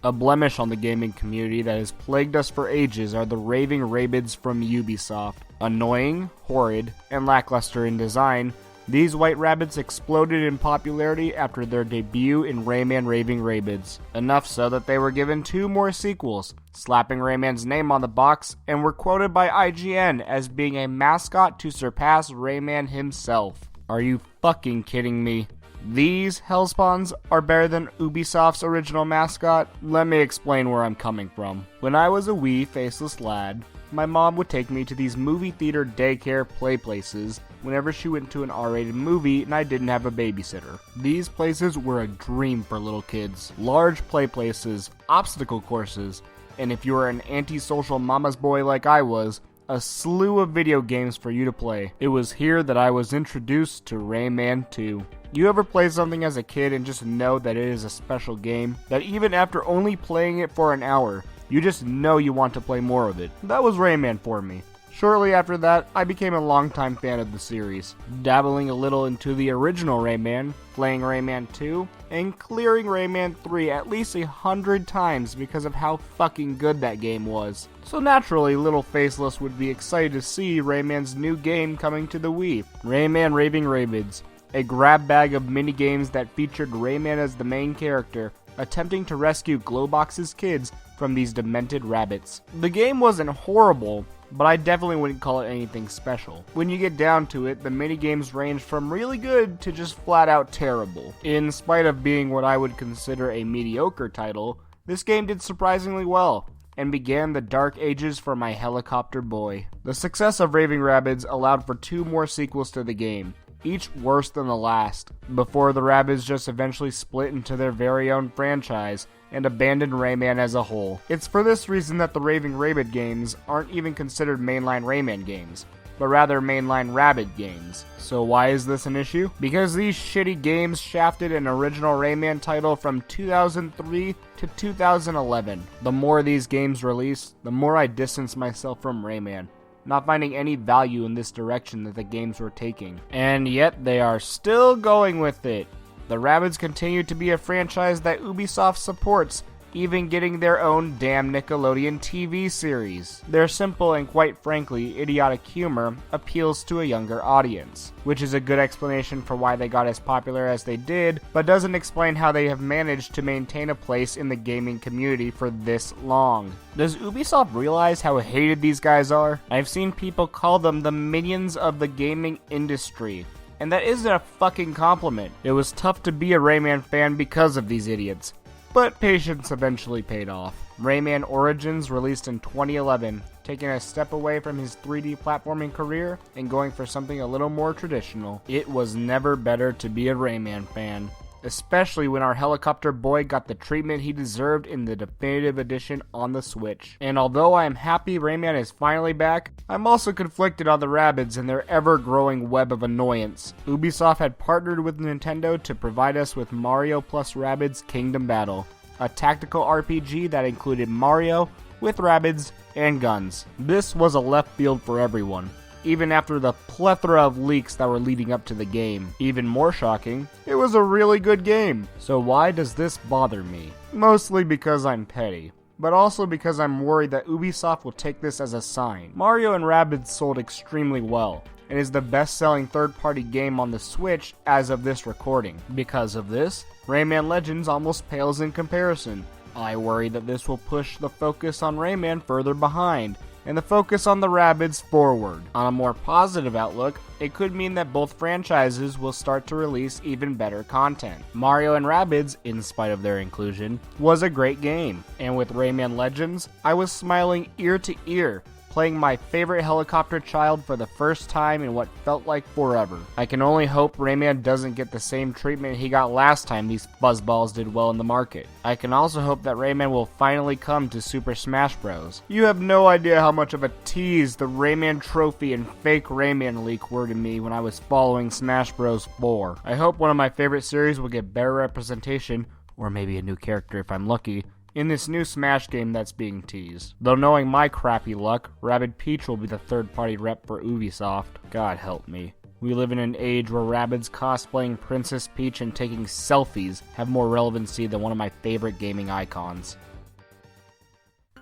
A blemish on the gaming community that has plagued us for ages are the raving Rabbids from Ubisoft. Annoying, horrid, and lackluster in design, these white rabbits exploded in popularity after their debut in Rayman Raving Rabbids. Enough so that they were given 2 more sequels, slapping Rayman's name on the box, and were quoted by IGN as being a mascot to surpass Rayman himself. Are you fucking kidding me? These hellspawns are better than Ubisoft's original mascot? Let me explain where I'm coming from. When I was a wee, faceless lad, my mom would take me to these movie theater daycare play places whenever she went to an R-rated movie and I didn't have a babysitter. These places were a dream for little kids. Large play places, obstacle courses, and if you were an antisocial mama's boy like I was, a slew of video games for you to play. It was here that I was introduced to Rayman 2. You ever play something as a kid and just know that it is a special game? That even after only playing it for an hour, you just know you want to play more of it. That was Rayman for me. Shortly after that, I became a longtime fan of the series, dabbling a little into the original Rayman, playing Rayman 2, and clearing Rayman 3 at least 100 times because of how fucking good that game was. So naturally, little Faceless would be excited to see Rayman's new game coming to the Wii, Rayman Raving Rabbids, a grab bag of minigames that featured Rayman as the main character, attempting to rescue Glowbox's kids from these demented rabbits. The game wasn't horrible, but I definitely wouldn't call it anything special. When you get down to it, the minigames range from really good to just flat out terrible. In spite of being what I would consider a mediocre title, this game did surprisingly well, and began the dark ages for my helicopter boy. The success of Raving Rabbids allowed for 2 more sequels to the game, each worse than the last, before the Rabbids just eventually split into their very own franchise and abandoned Rayman as a whole. It's for this reason that the Raving Rabbid games aren't even considered mainline Rayman games, but rather mainline Rabbid games. So why is this an issue? Because these shitty games shafted an original Rayman title from 2003 to 2011. The more these games release, the more I distance myself from Rayman, not finding any value in this direction that the games were taking. And yet they are still going with it. The Rabbids continue to be a franchise that Ubisoft supports, even getting their own damn Nickelodeon TV series. Their simple and quite frankly idiotic humor appeals to a younger audience, which is a good explanation for why they got as popular as they did, but doesn't explain how they have managed to maintain a place in the gaming community for this long. Does Ubisoft realize how hated these guys are? I've seen people call them the minions of the gaming industry, and that isn't a fucking compliment. It was tough to be a Rayman fan because of these idiots, but patience eventually paid off. Rayman Origins released in 2011, taking a step away from his 3D platforming career and going for something a little more traditional. It was never better to be a Rayman fan, especially when our helicopter boy got the treatment he deserved in the definitive edition on the Switch. And although I am happy Rayman is finally back, I'm also conflicted on the Rabbids and their ever-growing web of annoyance. Ubisoft had partnered with Nintendo to provide us with Mario plus Rabbids Kingdom Battle, a tactical RPG that included Mario with Rabbids and guns. This was a left field for everyone, even after the plethora of leaks that were leading up to the game. Even more shocking, it was a really good game. So why does this bother me? Mostly because I'm petty, but also because I'm worried that Ubisoft will take this as a sign. Mario and Rabbids sold extremely well, and is the best-selling third-party game on the Switch as of this recording. Because of this, Rayman Legends almost pales in comparison. I worry that this will push the focus on Rayman further behind, and the focus on the Rabbids forward. On a more positive outlook, it could mean that both franchises will start to release even better content. Mario and Rabbids, in spite of their inclusion, was a great game, and with Rayman Legends, I was smiling ear to ear, playing my favorite helicopter child for the first time in what felt like forever. I can only hope Rayman doesn't get the same treatment he got last time these fuzzballs did well in the market. I can also hope that Rayman will finally come to Super Smash Bros. You have no idea how much of a tease the Rayman trophy and fake Rayman leak were to me when I was following Smash Bros. 4. I hope one of my favorite series will get better representation, or maybe a new character if I'm lucky, in this new Smash game that's being teased. Though knowing my crappy luck, Rabbid Peach will be the third-party rep for Ubisoft. God help me. We live in an age where Rabbids cosplaying Princess Peach and taking selfies have more relevancy than one of my favorite gaming icons.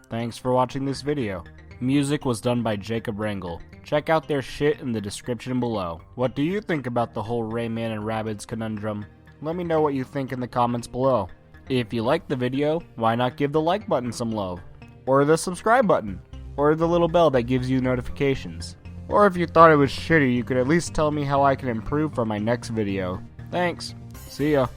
Thanks for watching this video. Music was done by Jacob Rangel. Check out their shit in the description below. What do you think about the whole Rayman and Rabbids conundrum? Let me know what you think in the comments below. If you liked the video, why not give the like button some love? Or the subscribe button? Or the little bell that gives you notifications? Or if you thought it was shitty, you could at least tell me how I can improve for my next video. Thanks. See ya.